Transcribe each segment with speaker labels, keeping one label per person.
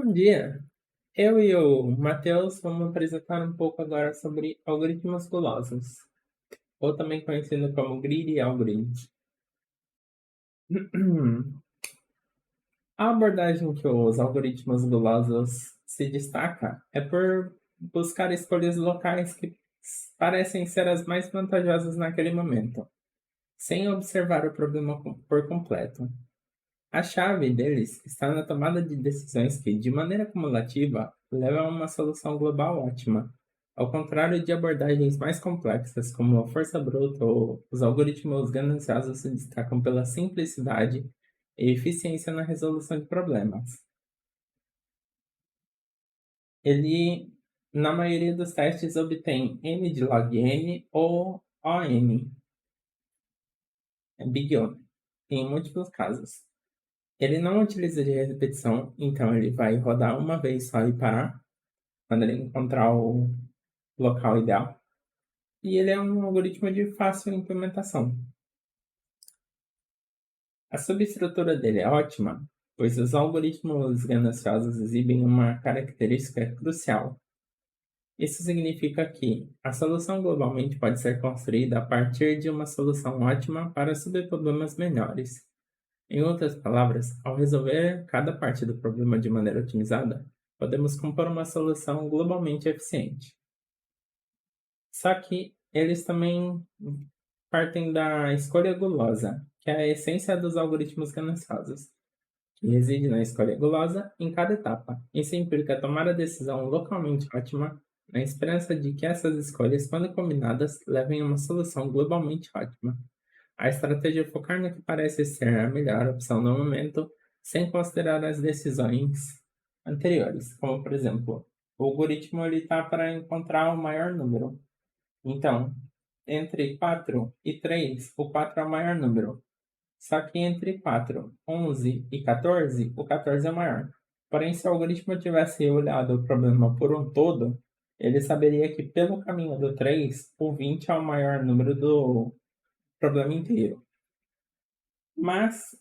Speaker 1: Bom dia. Eu e o Matheus vamos apresentar um pouco agora sobre algoritmos gulosos, ou também conhecido como greedy algorithm. A abordagem que os algoritmos gulosos se destaca é por buscar escolhas locais que parecem ser as mais vantajosas naquele momento, sem observar o problema por completo. A chave deles está na tomada de decisões que, de maneira cumulativa, levam a uma solução global ótima, ao contrário de abordagens mais complexas, como a força bruta ou os algoritmos gananciosos se destacam pela simplicidade e eficiência na resolução de problemas. Ele, na maioria dos testes, obtém n de log n ou ON, Big O, em múltiplos casos. Ele não utiliza de repetição, então ele vai rodar uma vez só e parar, quando ele encontrar o local ideal. E ele é um algoritmo de fácil implementação. A subestrutura dele é ótima, pois os algoritmos gananciosos exibem uma característica crucial. Isso significa que a solução globalmente pode ser construída a partir de uma solução ótima para subproblemas menores. Em outras palavras, ao resolver cada parte do problema de maneira otimizada, podemos compor uma solução globalmente eficiente. Só que eles também partem da escolha gulosa, que é a essência dos algoritmos gananciosos, que reside na escolha gulosa em cada etapa. Isso implica tomar a decisão localmente ótima, na esperança de que essas escolhas, quando combinadas, levem a uma solução globalmente ótima. A estratégia é focar no que parece ser a melhor opção no momento, sem considerar as decisões anteriores, como por exemplo, o algoritmo está para encontrar o maior número. Então, entre 4 e 3, o 4 é o maior número. Só que entre 4, 11 e 14, o 14 é o maior. Porém, se o algoritmo tivesse olhado o problema por um todo, ele saberia que pelo caminho do 3, o 20 é o maior número do problema inteiro. Mas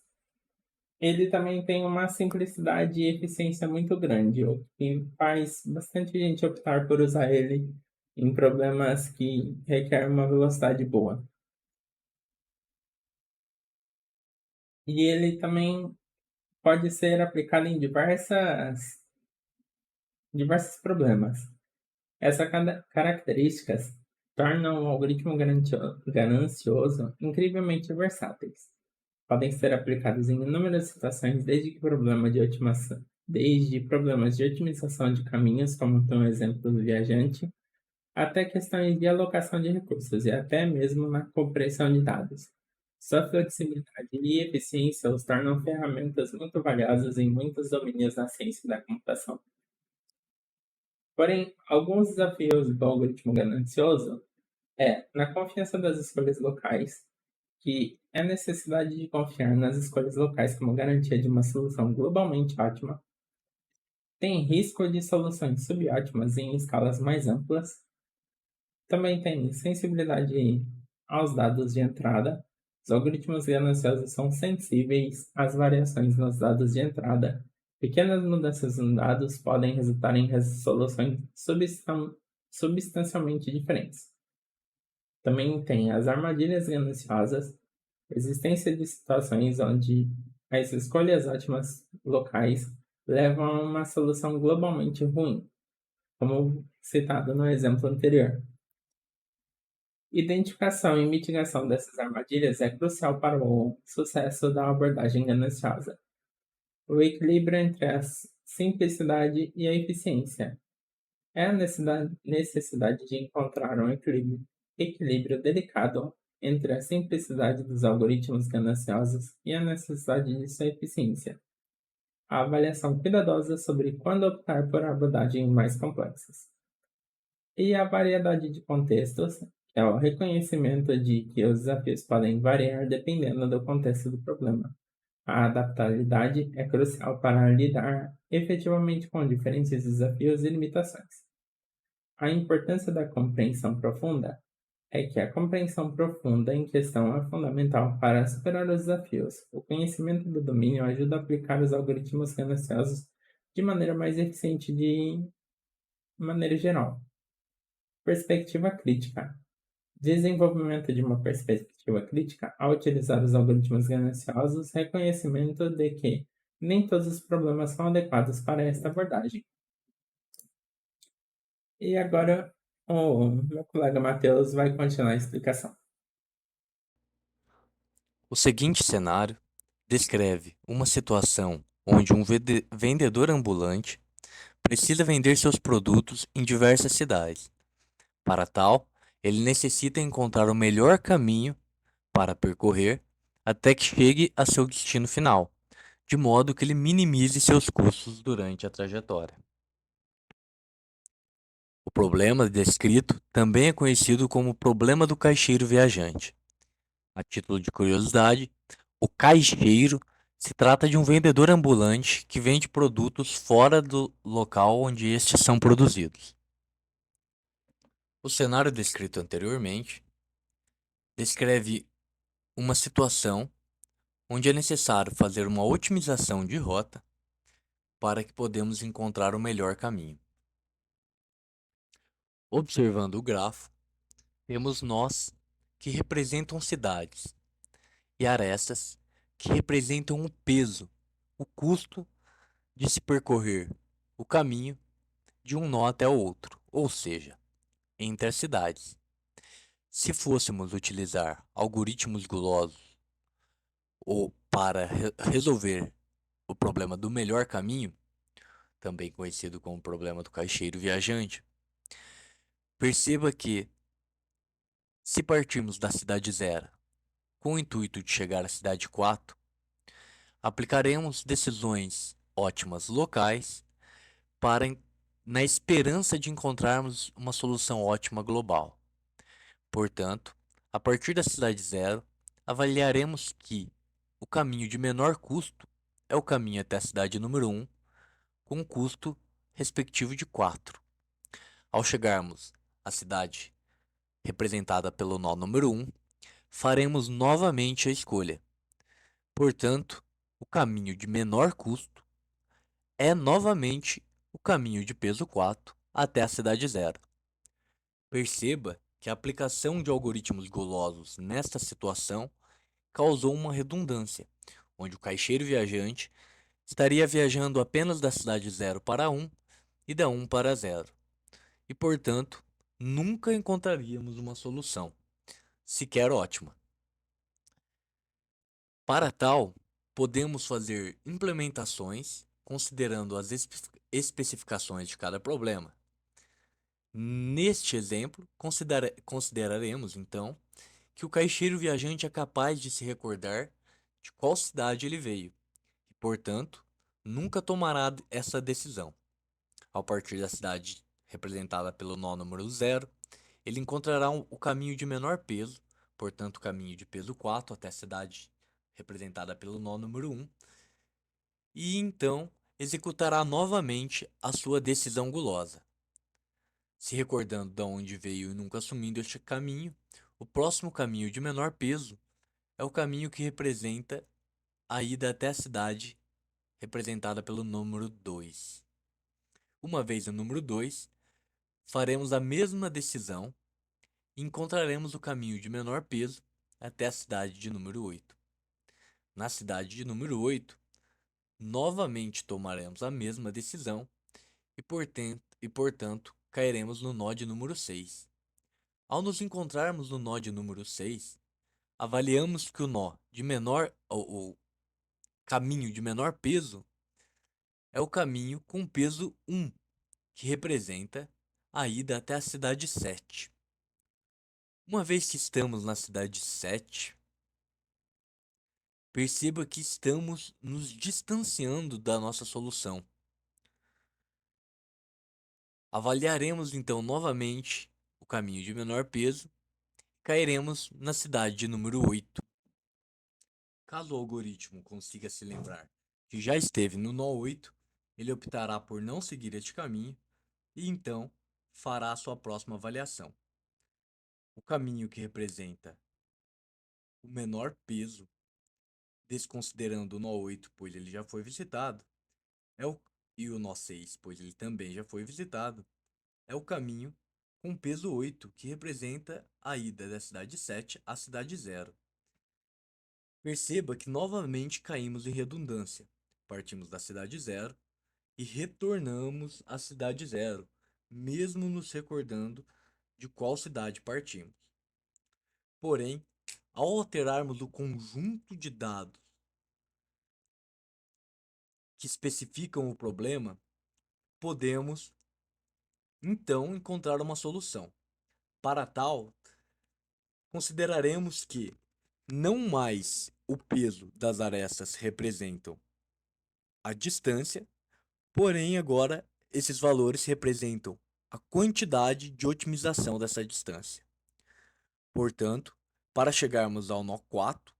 Speaker 1: ele também tem uma simplicidade e eficiência muito grande, o que faz bastante gente optar por usar ele em problemas que requerem uma velocidade boa. E ele também pode ser aplicado em diversos problemas. Essas características tornam o algoritmo ganancioso incrivelmente versáteis. Podem ser aplicados em inúmeras situações, desde problemas de otimização de caminhos, como tem o exemplo do viajante, até questões de alocação de recursos e até mesmo na compreensão de dados. Sua flexibilidade e eficiência os tornam ferramentas muito valiosas em muitos domínios da ciência da computação. Porém, alguns desafios do algoritmo ganancioso na confiança das escolhas locais, que é a necessidade de confiar nas escolhas locais como garantia de uma solução globalmente ótima, tem risco de soluções subótimas em escalas mais amplas, também tem sensibilidade aos dados de entrada. Os algoritmos gananciosos são sensíveis às variações nos dados de entrada. Pequenas mudanças nos dados podem resultar em soluções substancialmente diferentes. Também tem as armadilhas gananciosas, existência de situações onde as escolhas ótimas locais levam a uma solução globalmente ruim, como citado no exemplo anterior. Identificação e mitigação dessas armadilhas é crucial para o sucesso da abordagem gananciosa. O equilíbrio entre a simplicidade e a eficiência. É a necessidade de encontrar um equilíbrio delicado entre a simplicidade dos algoritmos gananciosos e a necessidade de sua eficiência. A avaliação cuidadosa sobre quando optar por abordagens mais complexas. E a variedade de contextos, que é o reconhecimento de que os desafios podem variar dependendo do contexto do problema. A adaptabilidade é crucial para lidar efetivamente com diferentes desafios e limitações. A importância da compreensão profunda é que a compreensão profunda em questão é fundamental para superar os desafios. O conhecimento do domínio ajuda a aplicar os algoritmos gananciosos de maneira mais eficiente de maneira geral. Perspectiva crítica. Desenvolvimento de uma perspectiva crítica ao utilizar os algoritmos gananciosos, reconhecimento de que nem todos os problemas são adequados para esta abordagem. E agora o meu colega Matheus vai continuar a explicação.
Speaker 2: O seguinte cenário descreve uma situação onde um vendedor ambulante precisa vender seus produtos em diversas cidades. Para tal, ele necessita encontrar o melhor caminho para percorrer até que chegue a seu destino final, de modo que ele minimize seus custos durante a trajetória. O problema descrito também é conhecido como problema do caixeiro viajante. A título de curiosidade, o caixeiro se trata de um vendedor ambulante que vende produtos fora do local onde estes são produzidos. O cenário descrito anteriormente descreve uma situação onde é necessário fazer uma otimização de rota para que podemos encontrar o melhor caminho. Observando o grafo, temos nós que representam cidades e arestas que representam o peso, o custo de se percorrer o caminho de um nó até o outro, ou seja, entre as cidades. Se fôssemos utilizar algoritmos gulosos ou para resolver o problema do melhor caminho, também conhecido como problema do caixeiro viajante, perceba que, se partirmos da cidade 0 com o intuito de chegar à cidade 4, aplicaremos decisões ótimas locais para na esperança de encontrarmos uma solução ótima global. Portanto, a partir da cidade 0, avaliaremos que o caminho de menor custo é o caminho até a cidade número 1, com um custo respectivo de 4. Ao chegarmos à cidade representada pelo nó número 1, faremos novamente a escolha. Portanto, o caminho de menor custo é novamente o caminho de peso 4 até a cidade 0. Perceba que a aplicação de algoritmos gulosos nesta situação causou uma redundância, onde o caixeiro viajante estaria viajando apenas da cidade 0 para 1 e da 1 para 0, e portanto nunca encontraríamos uma solução, sequer ótima. Para tal, podemos fazer implementações considerando as especificações de cada problema. Neste exemplo, consideraremos então que o caixeiro viajante é capaz de se recordar de qual cidade ele veio e, portanto, nunca tomará essa decisão. Ao partir da cidade representada pelo nó número 0, ele encontrará o caminho de menor peso, portanto, o caminho de peso 4 até a cidade representada pelo nó número 1, e então executará novamente a sua decisão gulosa. Se recordando de onde veio e nunca assumindo este caminho, o próximo caminho de menor peso é o caminho que representa a ida até a cidade, representada pelo número 2. Uma vez no número 2, faremos a mesma decisão e encontraremos o caminho de menor peso até a cidade de número 8. Na cidade de número 8, novamente tomaremos a mesma decisão portanto, cairemos no nó de número 6. Ao nos encontrarmos no nó de número 6, avaliamos que o nó de menor ou caminho de menor peso é o caminho com peso 1, que representa a ida até a cidade 7. Uma vez que estamos na cidade 7, perceba que estamos nos distanciando da nossa solução. Avaliaremos então novamente o caminho de menor peso, cairemos na cidade de número 8. Caso o algoritmo consiga se lembrar que já esteve no nó 8, ele optará por não seguir este caminho e então fará a sua próxima avaliação. O caminho que representa o menor peso, desconsiderando o nó 8, pois ele já foi visitado, é o e o nó 6, pois ele também já foi visitado, é o caminho com peso 8, que representa a ida da cidade 7 à cidade 0. Perceba que novamente caímos em redundância. Partimos da cidade 0 e retornamos à cidade 0, mesmo nos recordando de qual cidade partimos. Porém, ao alterarmos o conjunto de dados que especificam o problema, podemos então encontrar uma solução. Para tal, consideraremos que não mais o peso das arestas representam a distância, porém agora esses valores representam a quantidade de otimização dessa distância. Portanto, para chegarmos ao nó 4,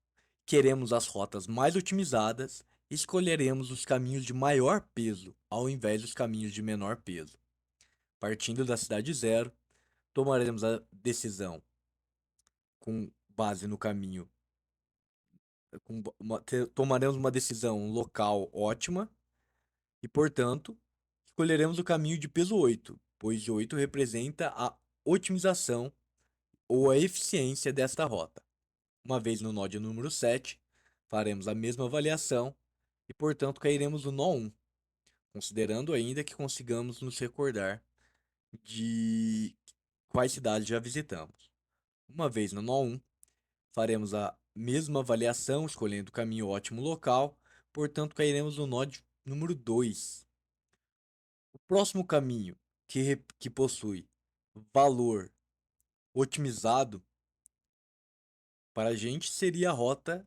Speaker 2: queremos as rotas mais otimizadas e escolheremos os caminhos de maior peso ao invés dos caminhos de menor peso. Partindo da cidade 0, tomaremos a decisão com base no caminho, tomaremos uma decisão local ótima e, portanto, escolheremos o caminho de peso 8, pois 8 representa a otimização ou a eficiência desta rota. Uma vez no nó de número 7, faremos a mesma avaliação e, portanto, cairemos no nó 1, considerando ainda que consigamos nos recordar de quais cidades já visitamos. Uma vez no nó 1, faremos a mesma avaliação, escolhendo o caminho ótimo local, portanto, cairemos no nó de número 2. O próximo caminho que possui valor otimizado para a gente seria a rota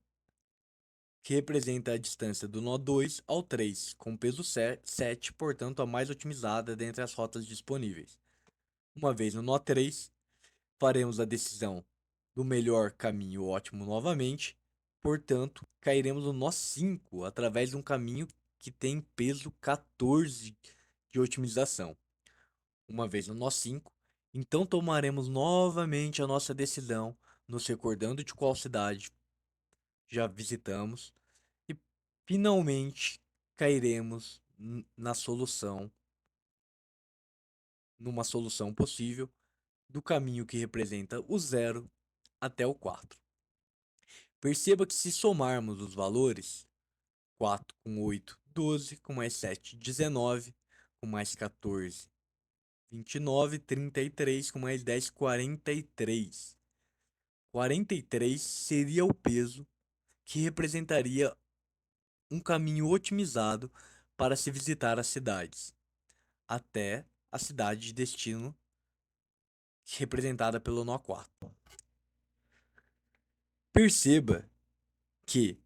Speaker 2: que representa a distância do nó 2 ao 3, com peso 7, portanto, a mais otimizada dentre as rotas disponíveis. Uma vez no nó 3, faremos a decisão do melhor caminho ótimo novamente, portanto, cairemos no nó 5 através de um caminho que tem peso 14 de otimização. Uma vez no nó 5, então tomaremos novamente a nossa decisão, nos recordando de qual cidade já visitamos e finalmente cairemos na solução, numa solução possível do caminho que representa o 0 até o 4. Perceba que se somarmos os valores, 4 com 8, 12, com mais 7, 19, com mais 14, 29, 33, com mais 10, 43. 43 seria o peso que representaria um caminho otimizado para se visitar as cidades, até a cidade de destino, representada pelo nó 4. Perceba que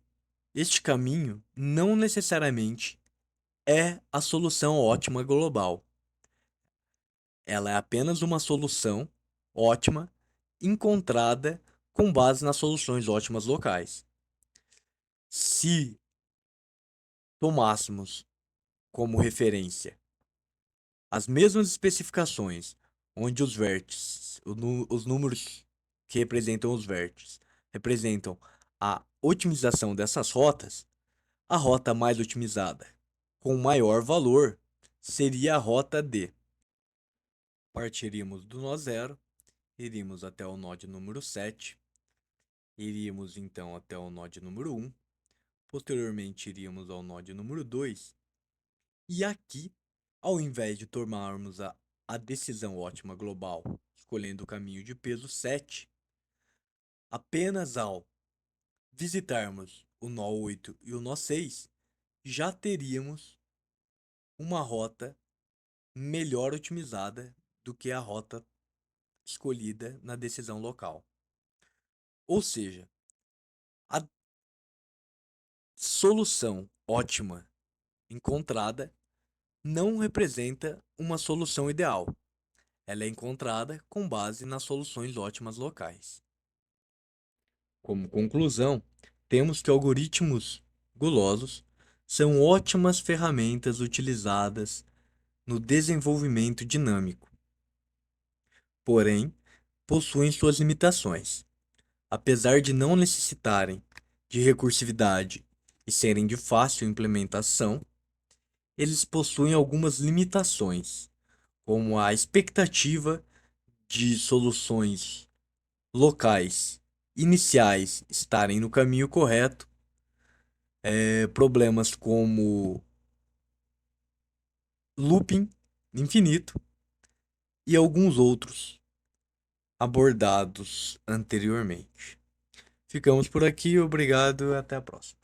Speaker 2: este caminho não necessariamente é a solução ótima global. Ela é apenas uma solução ótima encontrada com base nas soluções ótimas locais. Se tomássemos como referência as mesmas especificações, onde os vértices, os números que representam os vértices, representam a otimização dessas rotas, a rota mais otimizada com maior valor seria a rota D. Partiríamos do nó 0, iríamos até o nó de número 7, iríamos então até o nó de número 1, posteriormente iríamos ao nó de número 2, e aqui, ao invés de tomarmos a decisão ótima global, escolhendo o caminho de peso 7, apenas ao visitarmos o nó 8 e o nó 6, já teríamos uma rota melhor otimizada do que a rota escolhida na decisão local. Ou seja, a solução ótima encontrada não representa uma solução ideal. Ela é encontrada com base nas soluções ótimas locais. Como conclusão, temos que algoritmos gulosos são ótimas ferramentas utilizadas no desenvolvimento dinâmico, porém possuem suas limitações. Apesar de não necessitarem de recursividade e serem de fácil implementação, eles possuem algumas limitações, como a expectativa de soluções locais iniciais estarem no caminho correto, problemas como looping infinito e alguns outros abordados anteriormente. Ficamos por aqui, obrigado e até a próxima.